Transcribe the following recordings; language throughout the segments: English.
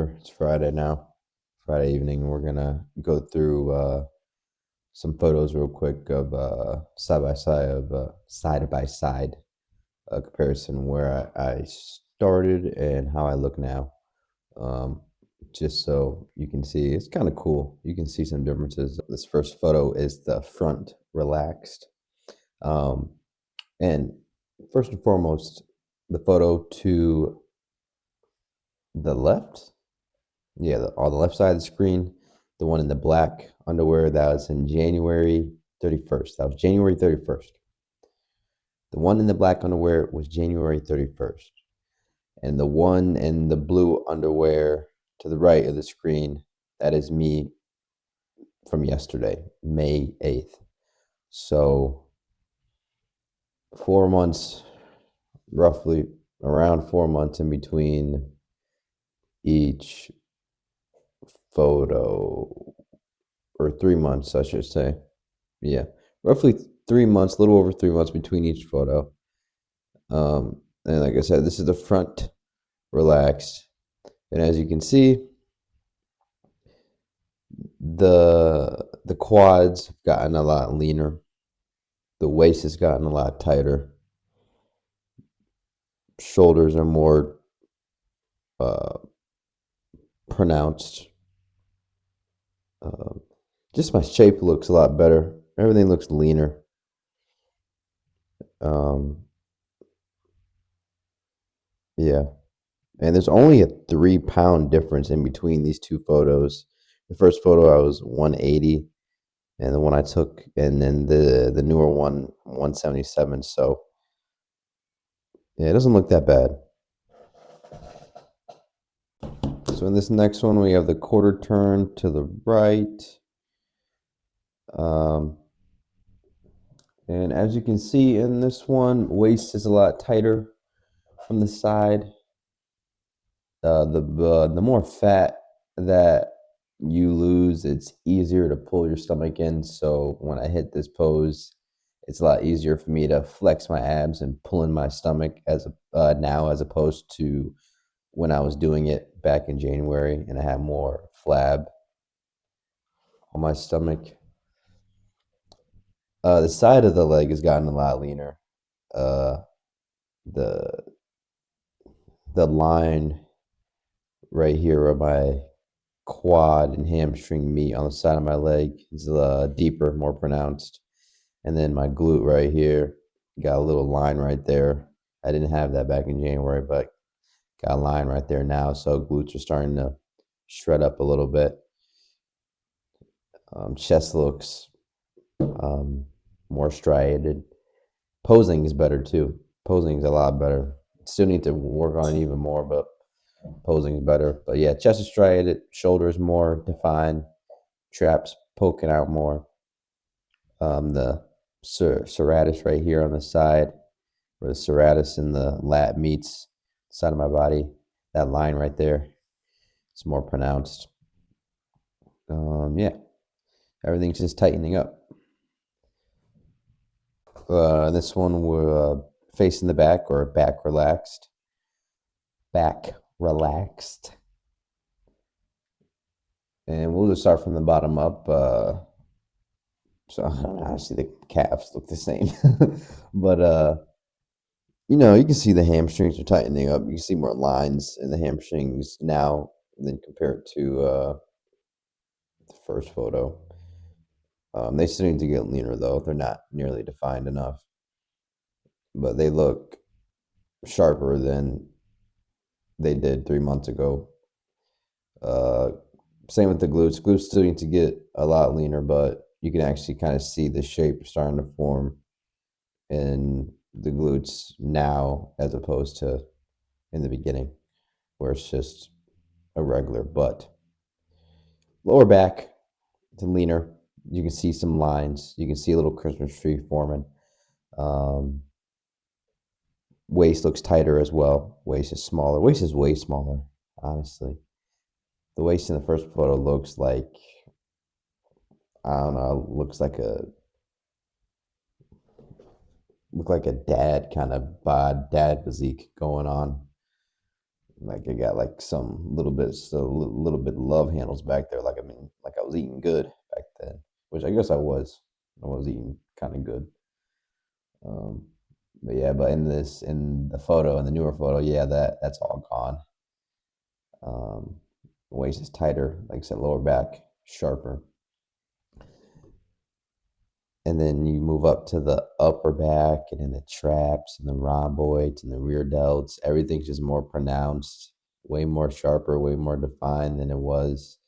here. It's Friday now, Friday evening. We're gonna go through some photos real quick of side by side comparison where I started and how I look now. Um, just so you can see, it's kind of cool. You can see some differences. This first photo is the front relaxed, um, and first and foremost, the photo to the left. Yeah, on the left side of the screen, the one in the black underwear, that was in January 31st. That was January 31st. The one in the black underwear was January 31st. And the one in the blue underwear to the right of the screen, that is me from yesterday, May 8th. So 4 months, roughly around 4 months in between each photo, or 3 months, I should say. Yeah, roughly 3 months, a little over 3 months between each photo. And like I said, this is the front relaxed. And as you can see, the quads have gotten a lot leaner. The waist has gotten a lot tighter. Shoulders are more uh, pronounced. Uh, just my shape looks a lot better. Everything looks leaner. Um, yeah. And there's only a 3 pound difference in between these two photos. The first photo I was 180, and the one I took, and then the newer one 177. So yeah, it doesn't look that bad. So in this next one, we have the quarter turn to the right. Um, and as you can see in this one, waist is a lot tighter from the side. The more fat that you lose, it's easier to pull your stomach in. So when I hit this pose, it's a lot easier for me to flex my abs and pull in my stomach now, as opposed to when I was doing it back in January and I had more flab on my stomach. The side of the leg has gotten a lot leaner. Uh, the the line right here where my quad and hamstring meet on the side of my leg is deeper, more pronounced. And then my glute right here got a little line right there. I didn't have that back in January, but got a line right there now. So glutes are starting to shred up a little bit. Chest looks more striated. Posing is better too. Posing is a lot better. Still need to work on it even more, but posing is better. But yeah, chest is striated, shoulders more defined, traps poking out more. The serratus right here on the side, where the serratus and the lat meets the side of my body, that line right there, it's more pronounced. Yeah, everything's just tightening up. This one we're facing the back, or back relaxed. Back relaxed. And we'll just start from the bottom up. So I don't know, honestly, the calves look the same. But you can see the hamstrings are tightening up. You can see more lines in the hamstrings now than compared to the first photo. They still need to get leaner though. They're not nearly defined enough, but they look sharper than they did 3 months ago. Uh, Same with the glutes. Glutes still need to get a lot leaner, but you can actually kind of see the shape starting to form in the glutes now, as opposed to in the beginning, where it's just a regular butt. Lower back to leaner. You can see some lines. You can see a little Christmas tree forming. Um, Waist looks tighter as well. Waist is smaller. Waist is way smaller, honestly. The waist in the first photo looks like, I don't know, look like a dad kind of bod, dad physique going on. Like I got like some little bits, a little bit of love handles back there. Like I mean, like I was eating good back then, which I guess I was. I was eating kind of good. Um, but yeah, but in the photo, in the newer photo, yeah, that's all gone. Um, Waist is tighter, like I said, lower back sharper, and then you move up to the upper back, and then the traps and the rhomboids and the rear delts. Everything's just more pronounced, way more sharper, way more defined than it was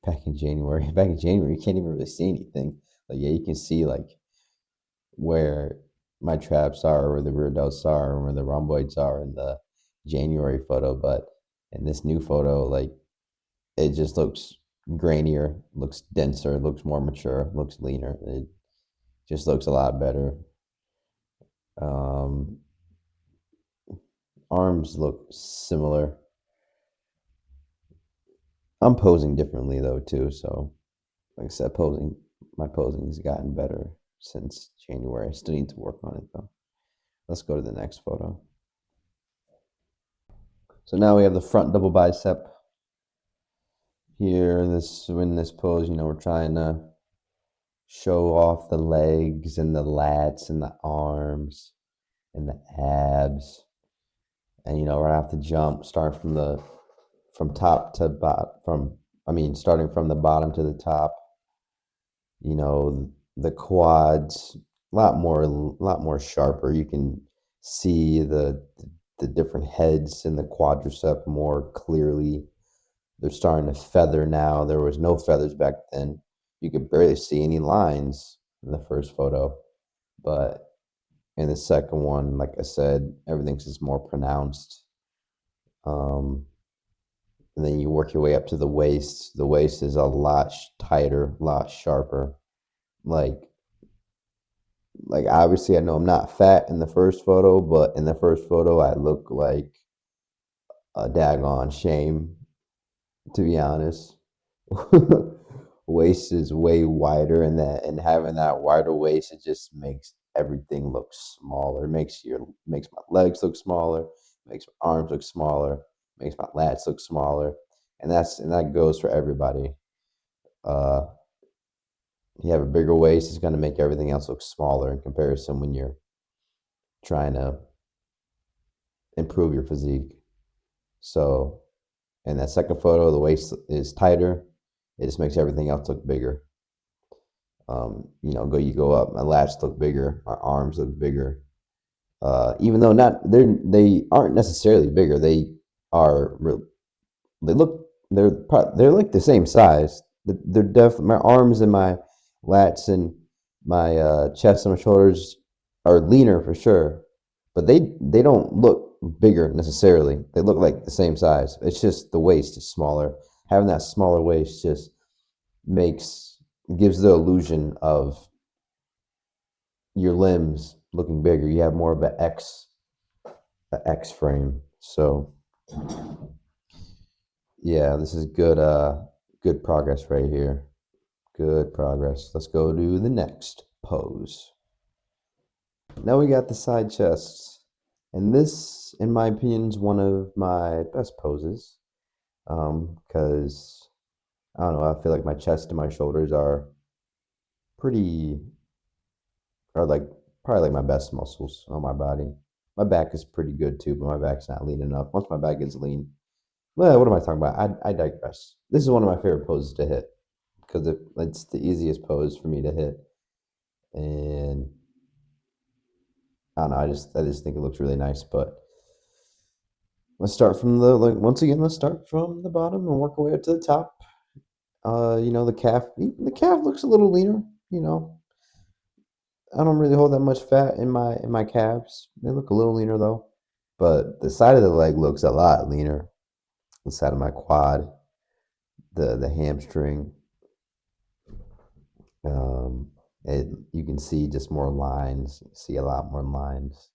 back in January. Back in January, you can't even really see anything. Like yeah, you can see like where my traps are, where the rear delts are, where the rhomboids are in the January photo, but in this new photo, like it just looks grainier, looks denser, looks more mature, looks leaner. It just looks a lot better. Um, Arms look similar. I'm posing differently though too, so like I said, my posing has gotten better since January. I still need to work on it though. Let's go to the next photo. So now we have the front double bicep here. This in this pose, we're trying to show off the legs and the lats and the arms and the abs. And right off the jump, start from top to bottom, starting from the bottom to the top. The quads a lot more sharper. You can see the different heads in the quadricep more clearly. They're starting to feather now. There was no feathers back then. You could barely see any lines in the first photo, but in the second one, like I said, everything's just more pronounced. Um, and then you work your way up to the waist. The waist is a lot tighter, a lot sharper. Like, like obviously, I know I'm not fat in the first photo, but in the first photo, I look like a daggone shame, to be honest. Waist is way wider, and having that wider waist, it just makes everything look smaller. It makes my legs look smaller, makes my arms look smaller, makes my lats look smaller, and that goes for everybody. Uh, you have a bigger waist, it's going to make everything else look smaller in comparison when you're trying to improve your physique. So, in that second photo, the waist is tighter. It just makes everything else look bigger. You go up. My lats look bigger. My arms look bigger. Even though not they aren't necessarily bigger. Are they look they're like the same size. They're definitely my arms and my lats and my chest and my shoulders are leaner for sure, but they don't look bigger necessarily. They look like the same size. It's just the waist is smaller. Having that smaller waist just makes gives the illusion of your limbs looking bigger. You have more of an X frame. So yeah, this is good progress right here. Good progress. Let's go to the next pose. Now we got the side chests. And this, in my opinion, is one of my best poses. Because I don't know, I feel like my chest and my shoulders pretty are like probably like my best muscles on my body. My back is pretty good too, but my back's not lean enough. Once my back gets lean, well, what am I talking about? I digress. This is one of my favorite poses to hit because it's the easiest pose for me to hit, and I don't know. I just think it looks really nice. But let's start from once again. Let's start from the bottom and work our way up to the top. The calf looks a little leaner. You know, I don't really hold that much fat in my calves. They look a little leaner though, but the side of the leg looks a lot leaner. The side of my quad, the hamstring. Um, you can see just more lines. You see a lot more lines.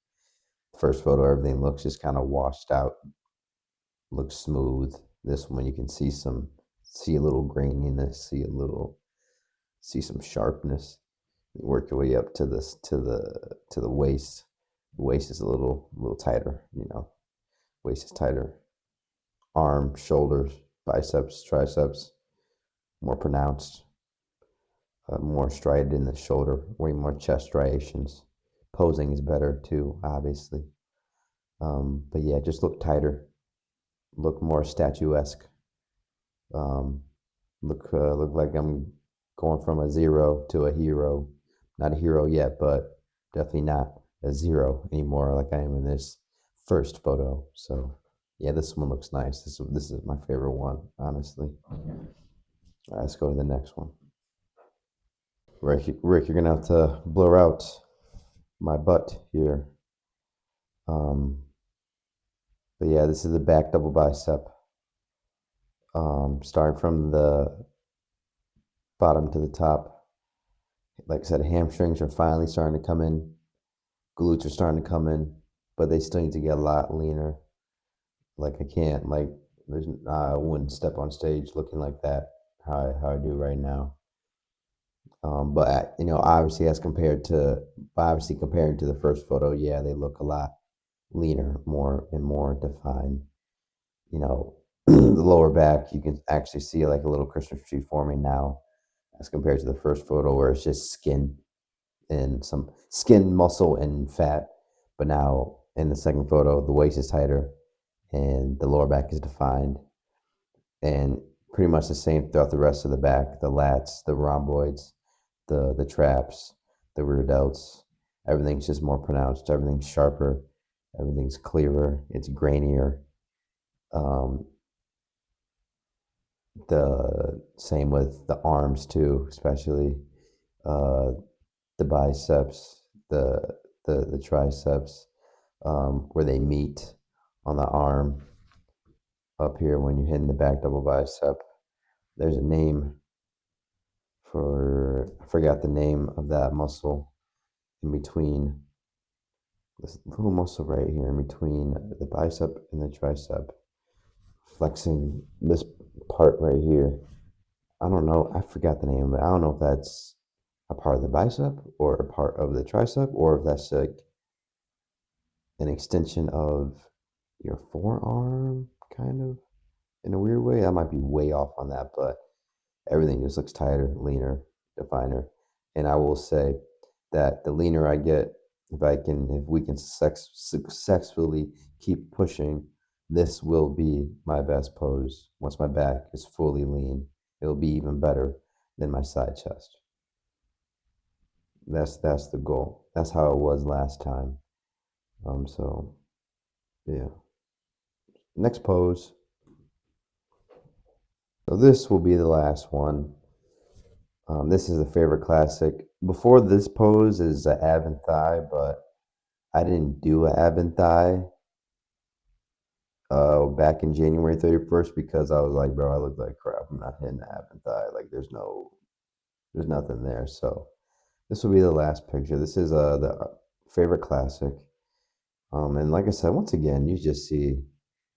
First photo, everything looks just kind of washed out, looks smooth. This one, you can see a little graininess, see some sharpness. You work your way up to this to the waist. The waist is a little tighter. waist is tighter, arm, shoulders, biceps, triceps, more pronounced, more striated in the shoulder, way more chest striations. Posing is better too, obviously. But yeah, just look tighter, look more statuesque. Um, look like I'm going from a zero to a hero. Not a hero yet, but definitely not a zero anymore like I am in this first photo. So yeah, this one looks nice. This is my favorite one, honestly. All right, let's go to the next one. Rick, you're gonna have to blur out my butt here. Um, but yeah, this is the back double bicep. Starting from the bottom to the top. Like I said, hamstrings are finally starting to come in. Glutes are starting to come in, but they still need to get a lot leaner. Like I can't, like I wouldn't step on stage looking like that how I do right now. But you know, obviously comparing to the first photo, yeah, they look a lot leaner, more defined. You know, the lower back, you can actually see like a little Christmas tree forming now, as compared to the first photo where it's just skin and some skin, muscle, and fat. But now in the second photo, the waist is tighter and the lower back is defined, and pretty much the same throughout the rest of the back, the lats, the rhomboids, the traps, the rear delts. Everything's just more pronounced. Everything's sharper. Everything's clearer. It's grainier. Um, the same with the arms too, especially uh, the biceps, the triceps, where they meet on the arm up here when you're hitting the back double bicep. There's a name for, I forgot the name of that muscle in between, this little muscle right here in between the bicep and the tricep, flexing this part right here. I don't know. I forgot the name of it. I don't know if that's a part of the bicep or a part of the tricep, or if that's like an extension of your forearm, kind of in a weird way. I might be way off on that, but everything just looks tighter, leaner, definer. And I will say that the leaner I get, if we can successfully keep pushing, this will be my best pose. Once my back is fully lean, it'll be even better than my side chest. That's the goal. That's how it was last time. So yeah. Next pose. So this will be the last one. This is a favorite classic. Before this pose is a ab and thigh, but I didn't do a ab and thigh back in January 31st because I was like, bro, I look like crap. I'm not hitting the ab and thigh. Like there's nothing there. So this will be the last picture. This is the favorite classic. And like I said, once again, you just see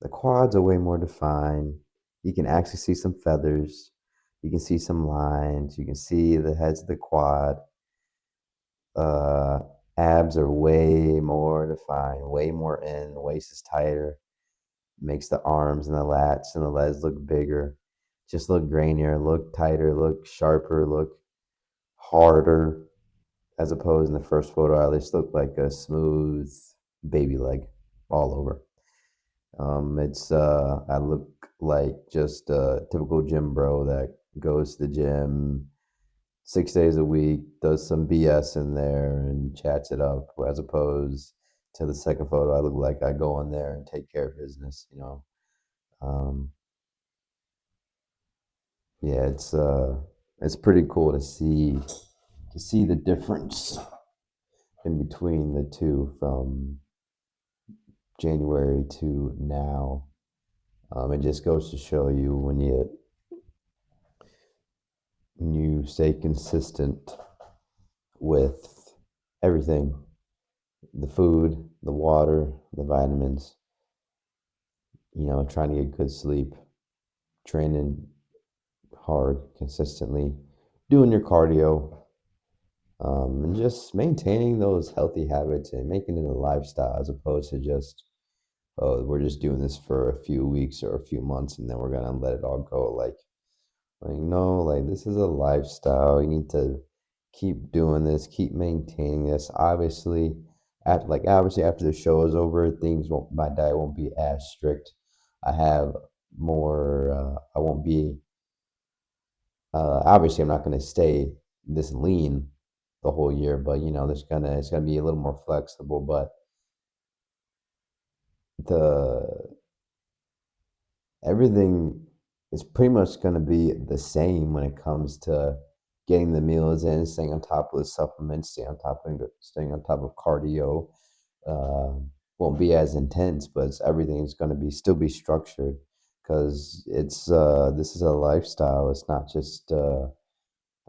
the quads are way more defined. You can actually see some feathers. You can see some lines. You can see the heads of the quad. Uh, Abs are way more defined, way more in. The waist is tighter. Makes the arms and the lats and the legs look bigger. Just look grainier, look tighter, look sharper, look harder. As opposed in the first photo, I just looked like a smooth baby leg all over. It's I look like just a typical gym bro that goes to the gym 6 days a week, does some BS in there and chats it up, as opposed to the second photo. I look like I go in there and take care of business, you know. Um, yeah, it's pretty cool to see the difference in between the two from January to now. It just goes to show you when you stay consistent with everything, the food, the water, the vitamins, you know, trying to get good sleep, training hard consistently, doing your cardio, and just maintaining those healthy habits and making it a lifestyle as opposed to just oh, we're just doing this for a few weeks or a few months and then we're gonna let it all go. Like no, like this is a lifestyle. You need to keep doing this, keep maintaining this. Obviously, obviously after the show is over, things won't my diet won't be as strict. I have more. I won't be. Obviously, I'm not going to stay this lean the whole year, but there's gonna it's gonna be a little more flexible. But the everything is pretty much going to be the same when it comes to getting the meals in, staying on top of the supplements, staying on top of cardio. Uh, won't be as intense, but everything's going to be still be structured because it's this is a lifestyle. It's not just a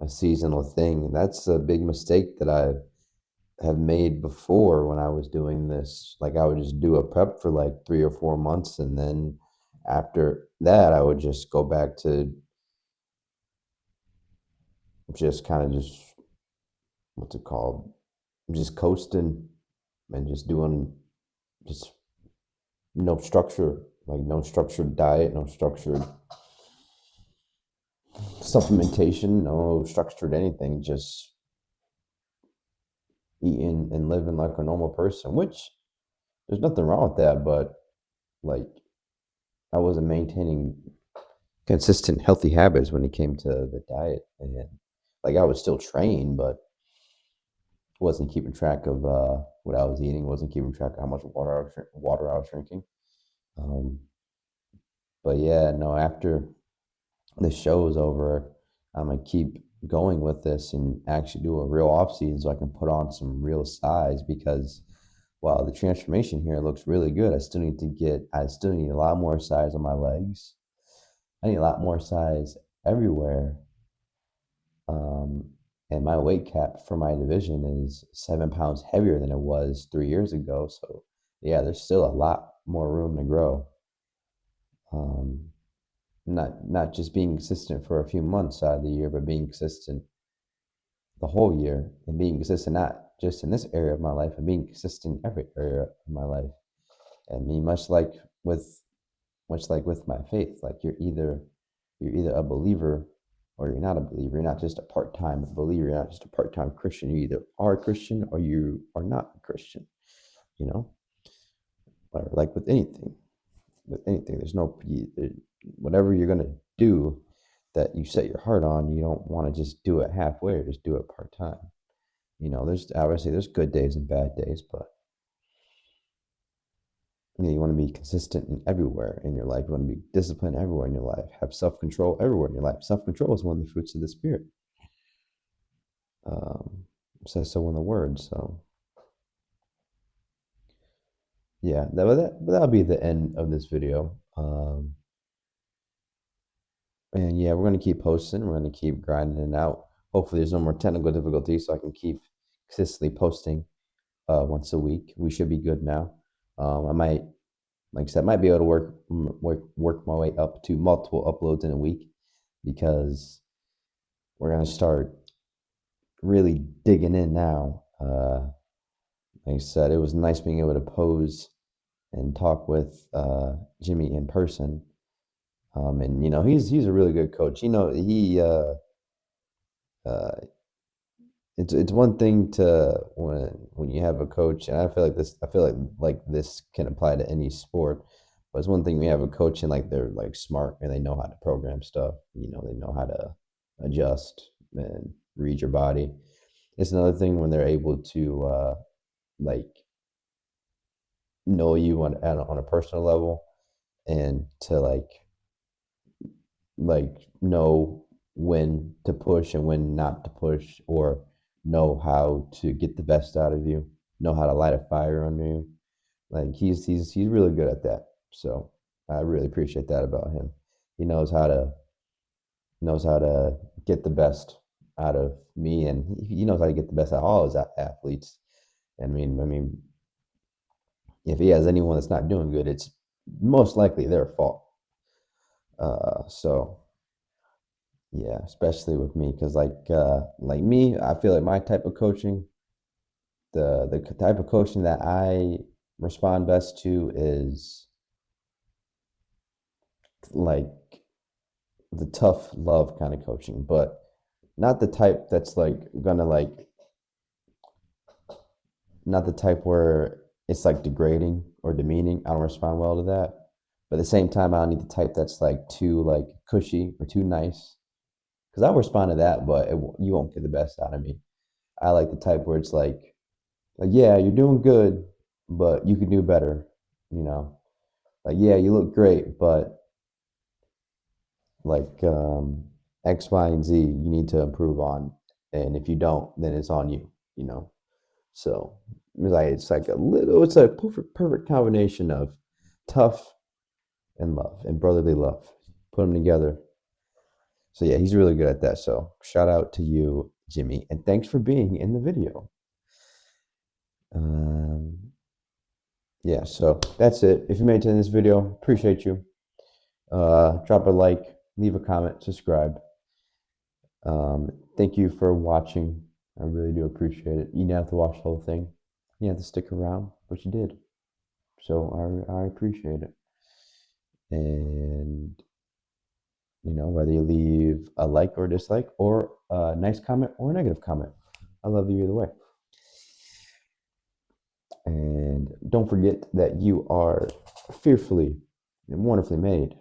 seasonal thing. And that's a big mistake that I have made before when I was doing this. Like I would just do a prep for like 3 or 4 months, and then after that, I would just go back to just kind of just what's it called, just coasting and just doing just no structure, like no structured diet, no structured supplementation, no structured anything, just eating and living like a normal person. Which there's nothing wrong with that, but like I wasn't maintaining consistent healthy habits when it came to the diet, and like I was still trained but wasn't keeping track of what I was eating, wasn't keeping track of how much water I was drinking. um, but yeah, no, after the show is over, I'm gonna keep going with this and actually do a real off season so I can put on some real size, because while the transformation here looks really good, I still need a lot more size on my legs. I need a lot more size everywhere. Um, and my weight cap for my division is 7 pounds heavier than it was 3 years ago. So yeah, there's still a lot more room to grow. Um, not just being consistent for a few months out of the year, but being consistent the whole year, and being consistent not just in this area of my life, and being consistent in every area of my life. I mean, with much like with my faith, like you're either a believer or you're not a believer. You're not just a part-time believer. You're not just a part-time Christian. You either are a Christian or you are not a Christian. You know, or like with anything, there's no whatever you're gonna do that you set your heart on. You don't want to just do it halfway or just do it part-time. There's obviously there's good days and bad days, but you want to be consistent in everywhere in your life. You want to be disciplined everywhere in your life. Have self control everywhere in your life. Self control is one of the fruits of the spirit. Um, says so in the word. So yeah, that'll be the end of this video. And yeah, we're gonna keep posting. We're gonna keep grinding it out. Hopefully, there's no more technical difficulties, so I can keep consistently posting once a week. We should be good now. I might, like I said, might be able to work my way up to multiple uploads in a week, because we're gonna start really digging in now. Like I said, it was nice being able to pose and talk with Jimmy in person. And he's a really good coach. He uh, it's one thing to when you have a coach, and I feel like this can apply to any sport. But it's one thing we have a coach and like they're like smart and they know how to program stuff. They know how to adjust and read your body. It's another thing when they're able to like know you on a personal level, and to know when to push and when not to push, or know how to get the best out of you, know how to light a fire under you. Like he's really good at that. So I really appreciate that about him. He knows how to get the best out of me, and he knows how to get the best out of all his athletes. I mean, if he has anyone that's not doing good, it's most likely their fault. So yeah, especially with me, because like me, I feel like my type of coaching, the type of coaching that I respond best to is like the tough love kind of coaching, but not the type that's like gonna like not the type where it's like degrading or demeaning. I don't respond well to that. But at the same time, I don't need the type that's like too like cushy or too nice. Because I'll respond to that, but you won't get the best out of me. I like the type where it's like yeah, you're doing good, but you could do better. You know, like yeah, you look great, but like X, Y, and Z, you need to improve on. And if you don't, then it's on you. You know. So it's like a little, it's a perfect combination of tough and love and brotherly love. Put them together. So yeah, he's really good at that. So shout out to you, Jimmy, and thanks for being in the video. Um, yeah, so that's it. If you made it in this video, appreciate you. Drop a like, leave a comment, subscribe. Thank you for watching. I really do appreciate it. You didn't have to watch the whole thing. You didn't have to stick around, but you did. So I appreciate it. And whether you leave a like or dislike or a nice comment or a negative comment, I love you either way. And don't forget that you are fearfully and wonderfully made.